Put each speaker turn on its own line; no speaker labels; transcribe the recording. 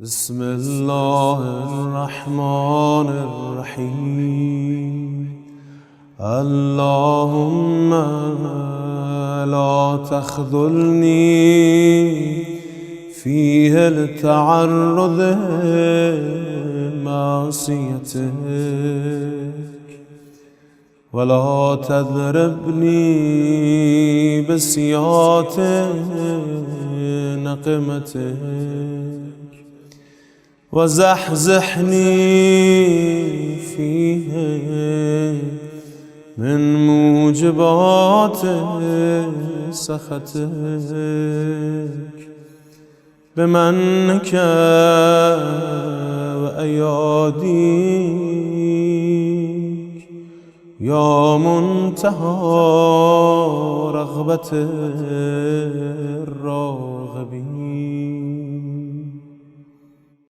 بسم الله الرحمن الرحيم. اللهم لا تخذلني فيه التعرض معصيتك، ولا تضربني بسياط نقمتك، وزحزحني فيه من موجبات سخطك، بمنك وأياديك يا منتهى رغبة الراغبين.